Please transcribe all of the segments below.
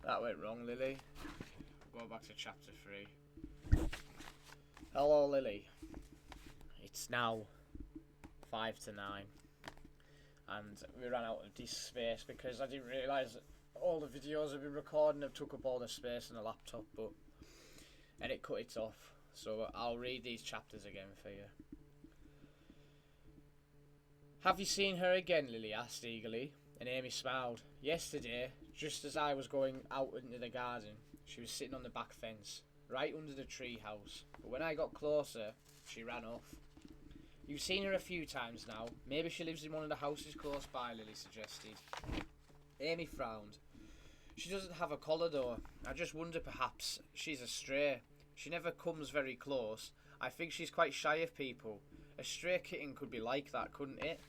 That went wrong, Lillie. Go back to chapter 3. Hello, Lillie. It's now 5 to 9. And we ran out of disk space because I didn't realise that all the videos I've been recording have took up all the space on the laptop, and it cut it off. So I'll read these chapters again for you. Have you seen her again? Lillie asked eagerly, and Amy smiled. Yesterday, just as I was going out into the garden, she was sitting on the back fence, right under the tree house. But when I got closer, she ran off. You've seen her a few times now. Maybe she lives in one of the houses close by, Lillie suggested. Amy frowned. She doesn't have a collar though. I just wonder perhaps she's a stray. She never comes very close. I think she's quite shy of people. A stray kitten could be like that, couldn't it?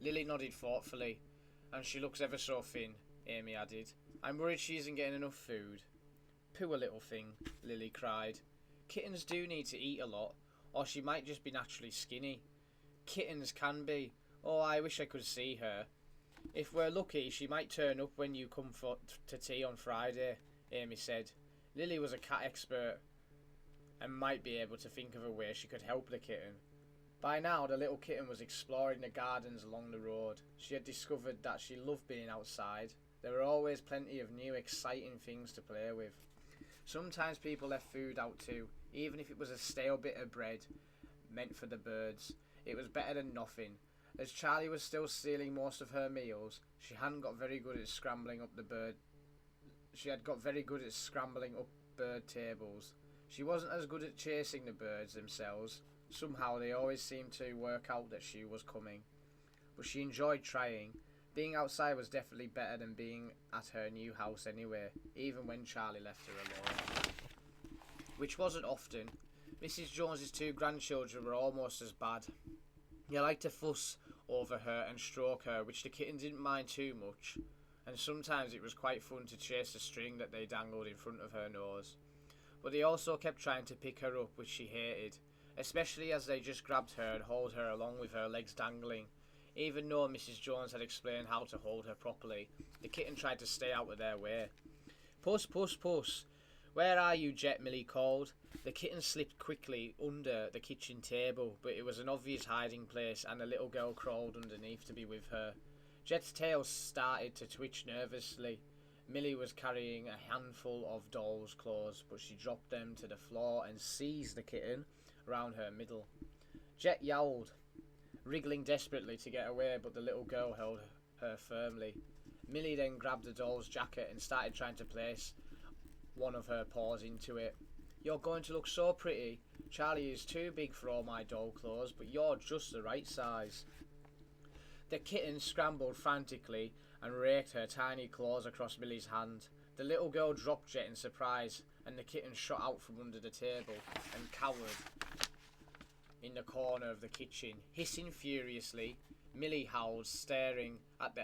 Lillie nodded thoughtfully. And she looks ever so thin, Amy added. I'm worried she isn't getting enough food. Poor little thing, Lillie cried. Kittens do need to eat a lot, or she might just be naturally skinny. Kittens can be. Oh, I wish I could see her. If we're lucky, she might turn up when you come to tea on Friday, Amy said. Lillie was a cat expert and might be able to think of a way she could help the kitten. By now, the little kitten was exploring the gardens along the road. She had discovered that she loved being outside. There were always plenty of new, exciting things to play with. Sometimes people left food out too, even if it was a stale bit of bread meant for the birds. It was better than nothing. As Charlie was still stealing most of her meals, she hadn't got very good at scrambling up the bird. She had got very good at scrambling up bird tables. She wasn't as good at chasing the birds themselves. Somehow they always seemed to work out that she was coming. But she enjoyed trying. Being outside was definitely better than being at her new house anyway, even when Charlie left her alone. Which wasn't often. Mrs. Jones's 2 grandchildren were almost as bad. He liked to fuss over her and stroke her, which the kitten didn't mind too much, and sometimes it was quite fun to chase the string that they dangled in front of her nose. But they also kept trying to pick her up, which she hated, especially as they just grabbed her and hauled her along with her legs dangling. Even though Mrs. Jones had explained how to hold her properly, the kitten tried to stay out of their way. Puss, puss, puss. Where are you, Jet? Millie called. The kitten slipped quickly under the kitchen table, but it was an obvious hiding place, and the little girl crawled underneath to be with her. Jet's tail started to twitch nervously. Millie was carrying a handful of doll's clothes, but she dropped them to the floor and seized the kitten around her middle. Jet yowled, wriggling desperately to get away, but the little girl held her firmly. Millie then grabbed the doll's jacket and started trying to place one of her paws into it. You're going to look so pretty. Charlie is too big for all my doll clothes, but you're just the right size. The kitten scrambled frantically and raked her tiny claws across Millie's hand. The little girl dropped Jet in surprise, and the kitten shot out from under the table and cowered in the corner of the kitchen, hissing furiously. Millie howled, staring at the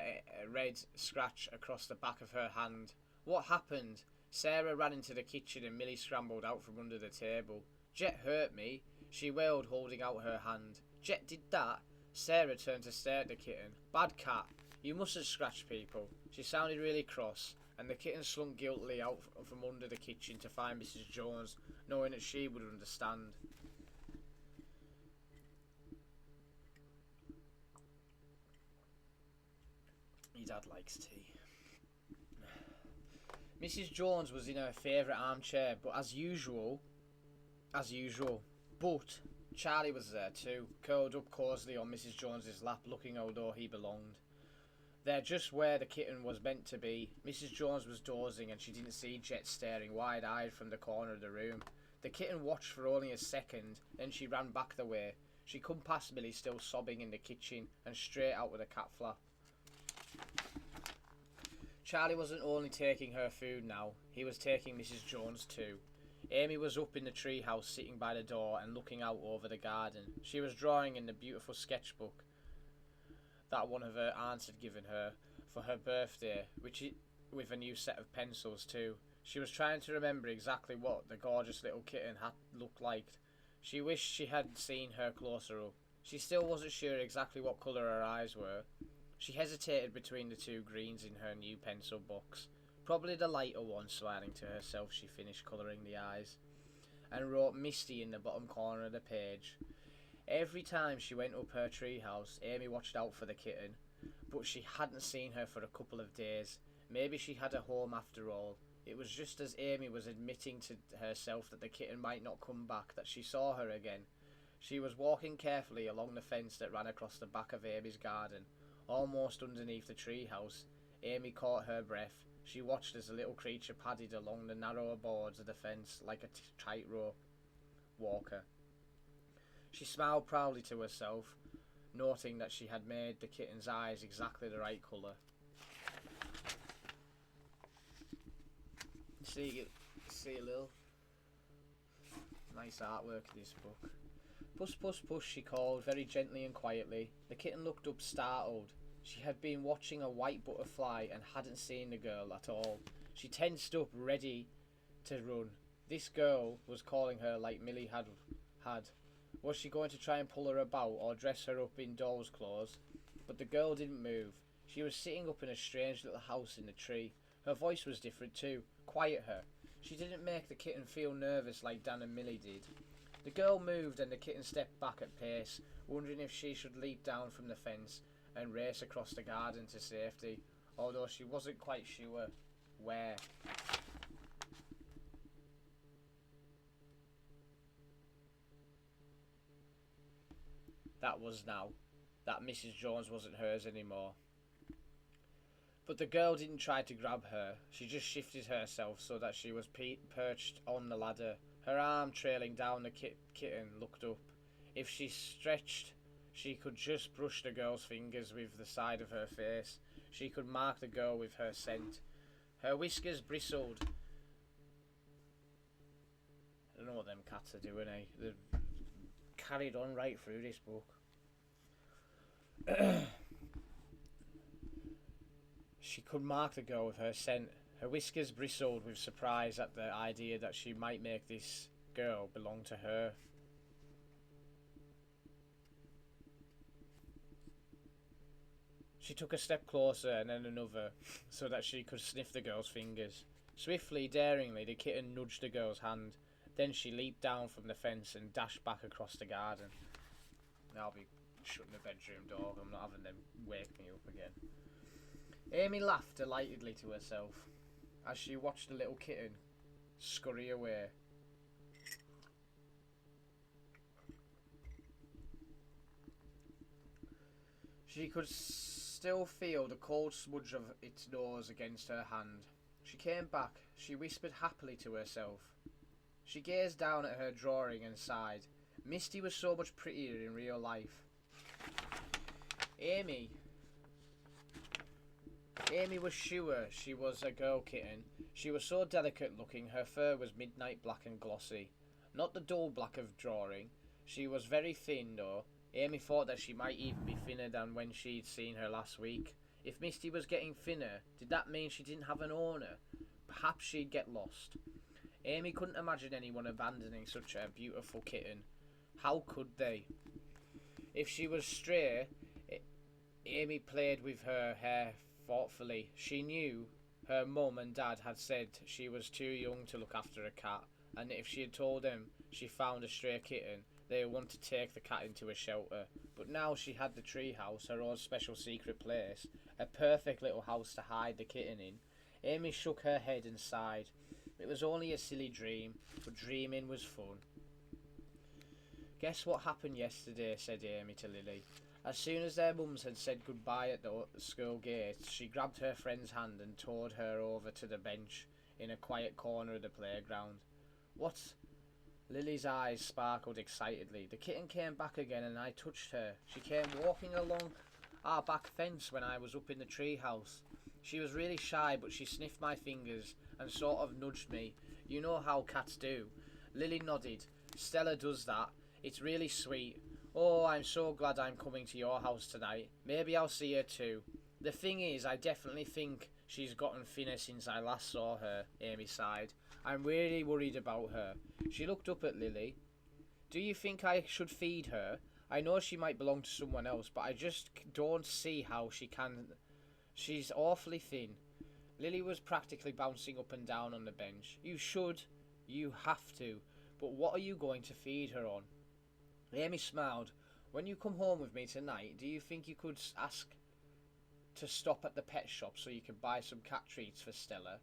red scratch across the back of her hand. What happened? Sarah ran into the kitchen and Millie scrambled out from under the table. Jet hurt me, she wailed, holding out her hand. Jet did that? Sarah turned to stare at the kitten. Bad cat, you mustn't scratch people. She sounded really cross, and the kitten slunk guiltily out from under the kitchen to find Mrs. Jones, knowing that she would understand. Your dad likes tea. Mrs. Jones was in her favourite armchair, but as usual, but Charlie was there too, curled up cosily on Mrs. Jones's lap, looking although he belonged. There, just where the kitten was meant to be. Mrs. Jones was dozing and she didn't see Jet staring wide-eyed from the corner of the room. The kitten watched for only a second, then she ran back the way. She come past Millie still sobbing in the kitchen and straight out with a cat flap. Charlie wasn't only taking her food now, he was taking Mrs. Jones too. Amy was up in the treehouse sitting by the door and looking out over the garden. She was drawing in the beautiful sketchbook that one of her aunts had given her for her birthday, with a new set of pencils too. She was trying to remember exactly what the gorgeous little kitten had looked like. She wished she had seen her closer up. She still wasn't sure exactly what colour her eyes were. She hesitated between the 2 greens in her new pencil box. Probably the lighter one, smiling to herself. She finished colouring the eyes and wrote Misty in the bottom corner of the page. Every time she went up her treehouse, Amy watched out for the kitten, but she hadn't seen her for a couple of days. Maybe she had a home after all. It was just as Amy was admitting to herself that the kitten might not come back that she saw her again. She was walking carefully along the fence that ran across the back of Amy's garden, almost underneath the treehouse. Amy caught her breath. She watched as the little creature padded along the narrower boards of the fence like a tightrope walker. She smiled proudly to herself, noting that she had made the kitten's eyes exactly the right colour. See Lil. Nice artwork in this book. Puss, puss, puss, she called, very gently and quietly. The kitten looked up startled. She had been watching a white butterfly and hadn't seen the girl at all. She tensed up, ready to run. This girl was calling her like Millie had. Was she going to try and pull her about or dress her up in doll's clothes? But the girl didn't move. She was sitting up in a strange little house in the tree. Her voice was different too. Quiet her. She didn't make the kitten feel nervous like Dan and Millie did. The girl moved and the kitten stepped back at pace, wondering if she should leap down from the fence and race across the garden to safety, although she wasn't quite sure where. That was now. That Mrs. Jones wasn't hers anymore. But the girl didn't try to grab her. She just shifted herself so that she was perched on the ladder. Her arm trailing down the kitten looked up. If she stretched, she could just brush the girl's fingers with the side of her face. She could mark the girl with her scent. Her whiskers bristled. I don't know what them cats are doing, eh? They've carried on right through this book. She could mark the girl with her scent. Her whiskers bristled with surprise at the idea that she might make this girl belong to her. She took a step closer and then another, so that she could sniff the girl's fingers. Swiftly, daringly, the kitten nudged the girl's hand. Then she leaped down from the fence and dashed back across the garden. Now I'll be shutting the bedroom door. I'm not having them wake me up again. Amy laughed delightedly to herself as she watched the little kitten scurry away. She could still feel the cold smudge of its nose against her hand. She came back. She whispered happily to herself. She gazed down at her drawing and sighed. Misty was so much prettier in real life. Amy was sure she was a girl kitten. She was so delicate looking, her fur was midnight black and glossy. Not the dull black of drawing. She was very thin though. Amy thought that she might even be thinner than when she'd seen her last week. If Misty was getting thinner, did that mean she didn't have an owner? Perhaps she'd get lost. Amy couldn't imagine anyone abandoning such a beautiful kitten. How could they? If she was stray, Amy played with her hair thoughtfully. She knew her mum and dad had said she was too young to look after a cat, and if she had told them she found a stray kitten, they would want to take the cat into a shelter. But now she had the tree house, her own special secret place, a perfect little house to hide the kitten in. Amy shook her head and sighed. It was only a silly dream, but dreaming was fun. Guess what happened yesterday, said Amy to Lillie. As soon as their mums had said goodbye at the school gate, she grabbed her friend's hand and towed her over to the bench in a quiet corner of the playground. What? Lily's eyes sparkled excitedly. The kitten came back again and I touched her. She came walking along our back fence when I was up in the tree house. She was really shy, but she sniffed my fingers and sort of nudged me. You know how cats do. Lillie nodded. Stella does that. It's really sweet. Oh, I'm so glad I'm coming to your house tonight. Maybe I'll see her too. The thing is, I definitely think she's gotten thinner since I last saw her, Amy sighed. I'm really worried about her. She looked up at Lillie. Do you think I should feed her? I know she might belong to someone else, but I just don't see how she can. She's awfully thin. Lillie was practically bouncing up and down on the bench. You should. You have to. But what are you going to feed her on? Amy smiled. When you come home with me tonight, do you think you could ask to stop at the pet shop so you can buy some cat treats for Stella?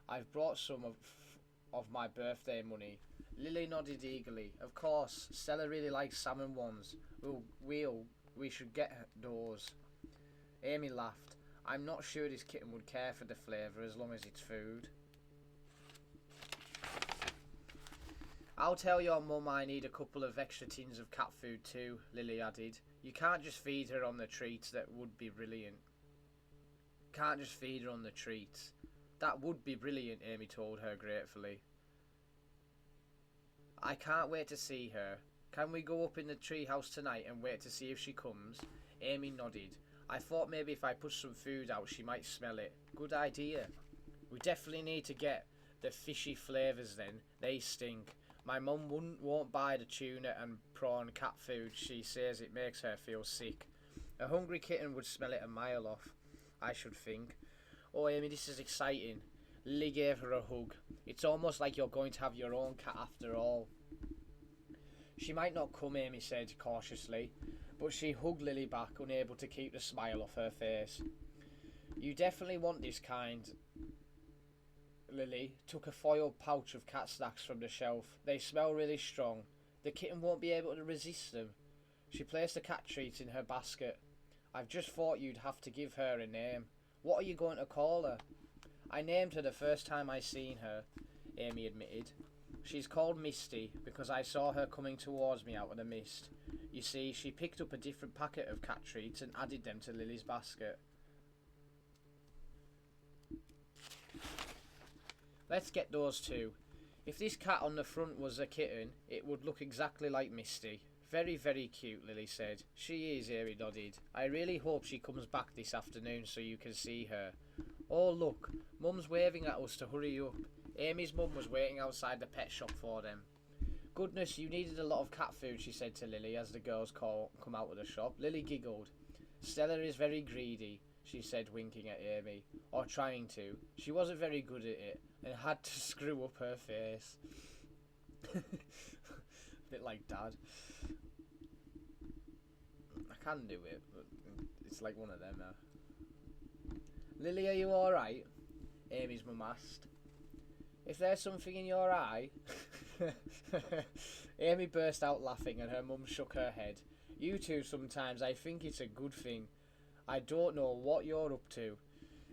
I've brought some of my birthday money. Lillie nodded eagerly. Of course, Stella really likes salmon ones. We should get those. Amy laughed. I'm not sure this kitten would care for the flavour as long as it's food. I'll tell your mum I need a couple of extra tins of cat food too, Lillie added. You can't just feed her on the treats. That would be brilliant. Can't just feed her on the treats. That would be brilliant, Amy told her gratefully. I can't wait to see her. Can we go up in the treehouse tonight and wait to see if she comes? Amy nodded. I thought maybe if I put some food out she might smell it. Good idea. We definitely need to get the fishy flavours then. They stink. My mum won't buy the tuna and prawn cat food. She says it makes her feel sick. A hungry kitten would smell it a mile off, I should think. Oh, Amy, this is exciting. Lillie gave her a hug. It's almost like you're going to have your own cat after all. She might not come, Amy said cautiously, but she hugged Lillie back, unable to keep the smile off her face. You definitely want this kind. Lillie took a foil pouch of cat snacks from the shelf. They smell really strong. The kitten won't be able to resist them. She placed the cat treats in her basket. I've just thought you'd have to give her a name. What are you going to call her? I named her the first time I seen her, Amy admitted. She's called Misty because I saw her coming towards me out of the mist. You see, she picked up a different packet of cat treats and added them to Lillie's basket. Let's get those too. If this cat on the front was a kitten, it would look exactly like Misty. Very, very cute, Lillie said. She is, Amy nodded. I really hope she comes back this afternoon so you can see her. Oh, look, Mum's waving at us to hurry up. Amy's mum was waiting outside the pet shop for them. Goodness, you needed a lot of cat food, she said to Lillie as the girls come out of the shop. Lillie giggled. Stella is very greedy, she said, winking at Amy. Or trying to. She wasn't very good at it and had to screw up her face. A bit like Dad. I can do it, but it's like one of them. Lillie, are you alright? Amy's mum asked. If there's something in your eye... Amy burst out laughing and her mum shook her head. You two sometimes, I think it's a good thing. I don't know what you're up to.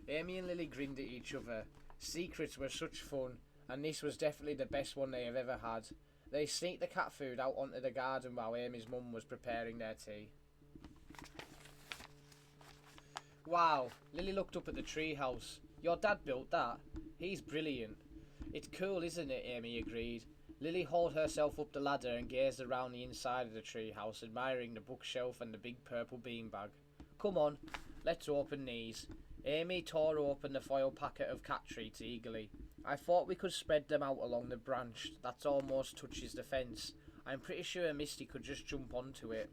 Amy and Lillie grinned at each other. Secrets were such fun, and this was definitely the best one they have ever had. They sneaked the cat food out onto the garden while Amy's mum was preparing their tea. Wow, Lillie looked up at the treehouse. Your dad built that? He's brilliant. It's cool, isn't it? Amy agreed. Lillie hauled herself up the ladder and gazed around the inside of the treehouse, admiring the bookshelf and the big purple beanbag. Come on, let's open these. Amy tore open the foil packet of cat treats eagerly. I thought we could spread them out along the branch that almost touches the fence. I'm pretty sure Misty could just jump onto it.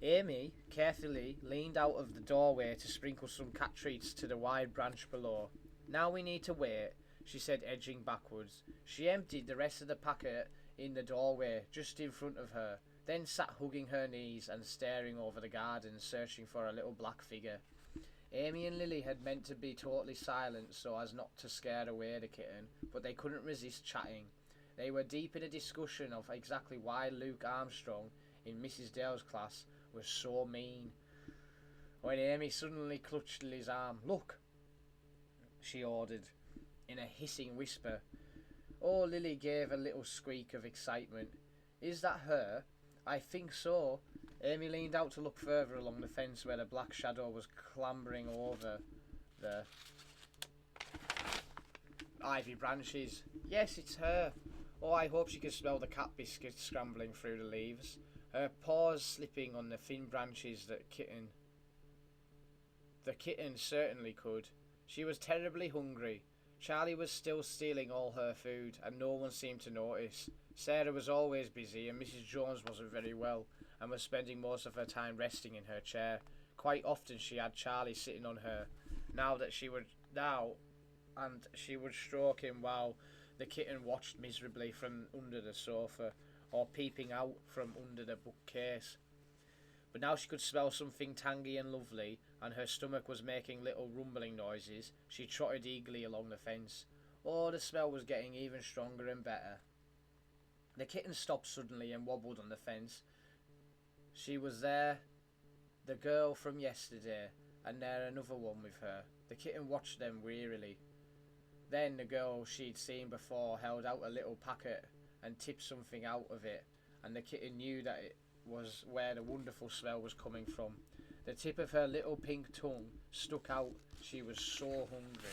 Amy carefully leaned out of the doorway to sprinkle some cat treats to the wide branch below. Now we need to wait, she said, edging backwards. She emptied the rest of the packet in the doorway just in front of her, then sat hugging her knees and staring over the garden, searching for a little black figure. Amy and Lillie had meant to be totally silent so as not to scare away the kitten, but they couldn't resist chatting. They were deep in a discussion of exactly why Luke Armstrong in Mrs. Dale's class was so mean. When Amy suddenly clutched Lillie's arm. Look, she ordered in a hissing whisper. Oh, Lillie gave a little squeak of excitement. Is that her? I think so. Amy leaned out to look further along the fence where the black shadow was clambering over the ivy branches. Yes, it's her. Oh, I hope she can smell the cat biscuits scrambling through the leaves. Her paws slipping on the thin branches that the kitten certainly could. She was terribly hungry. Charlie was still stealing all her food, and no one seemed to notice. Sarah was always busy, and Mrs. Jones wasn't very well, and was spending most of her time resting in her chair. Quite often she had Charlie sitting on her. Now and she would stroke him while the kitten watched miserably from under the sofa or peeping out from under the bookcase. But now she could smell something tangy and lovely, and her stomach was making little rumbling noises. She trotted eagerly along the fence. Oh, the smell was getting even stronger and better. The kitten stopped suddenly and wobbled on the fence. She was there, the girl from yesterday, and there another one with her. The kitten watched them wearily. Then the girl she'd seen before held out a little packet and tipped something out of it, and the kitten knew that it was where the wonderful smell was coming from. The tip of her little pink tongue stuck out. She was so hungry.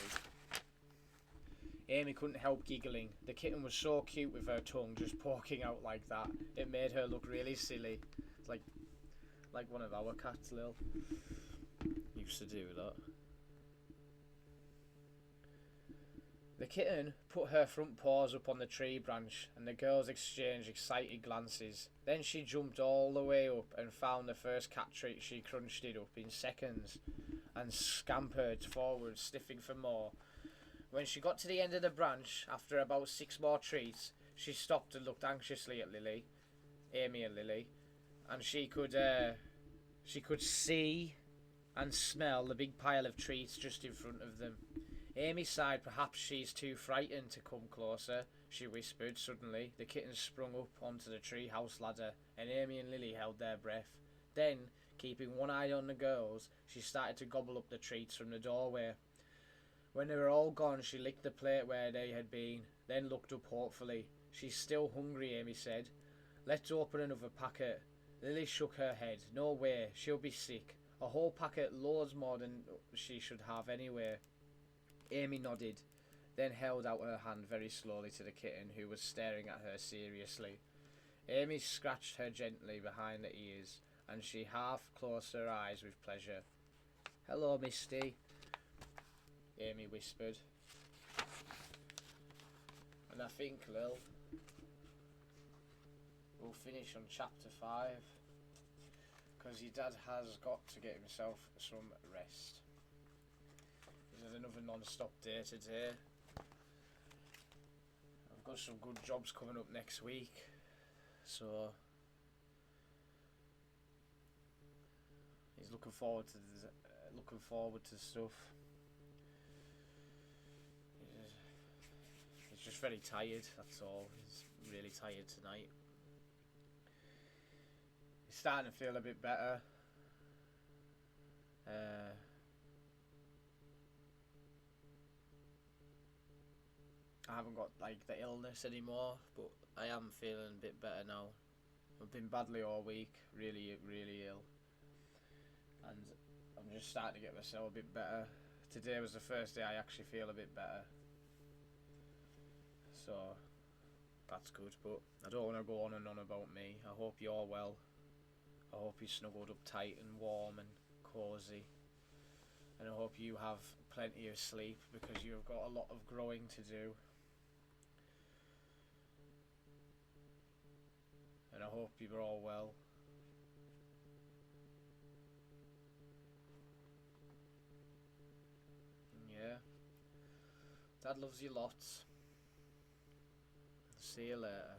Amy couldn't help giggling. The kitten was so cute with her tongue just poking out like that. It made her look really silly. It's like one of our cats, Lil. Used to do that. The kitten put her front paws up on the tree branch, and the girls exchanged excited glances. Then she jumped all the way up and found the first cat treat. She crunched it up in seconds and scampered forward, sniffing for more. When she got to the end of the branch, after about 6 more treats, she stopped and looked anxiously at Lillie, Amy and Lillie, and she could see and smell the big pile of treats just in front of them. Amy sighed. Perhaps she's too frightened to come closer, she whispered. Suddenly, the kitten sprung up onto the treehouse ladder, and Amy and Lillie held their breath. Then, keeping one eye on the girls, she started to gobble up the treats from the doorway. When they were all gone, she licked the plate where they had been, then looked up hopefully. She's still hungry, Amy said. Let's open another packet. Lillie shook her head. No way, she'll be sick. A whole packet, loads more than she should have anyway. Amy nodded, then held out her hand very slowly to the kitten, who was staring at her seriously. Amy scratched her gently behind the ears, and she half closed her eyes with pleasure. Hello, Misty, Amy whispered. And I think, Lil, we'll finish on chapter 5, because your dad has got to get himself some rest. There's another non-stop day today. I've got some good jobs coming up next week, so he's looking forward to stuff. He's just very tired, that's all. He's really tired tonight. He's starting to feel a bit better. I haven't got like the illness anymore, but I am feeling a bit better now. I've been badly all week, really ill, and I'm just starting to get myself a bit better. Today was the first day I actually feel a bit better, so that's good. But I don't want to go on and on about me. I hope you're well. I hope you're snuggled up tight and warm and cosy, and I hope you have plenty of sleep, because you've got a lot of growing to do. And I hope you're all well. Yeah. Dad loves you lots. See you later.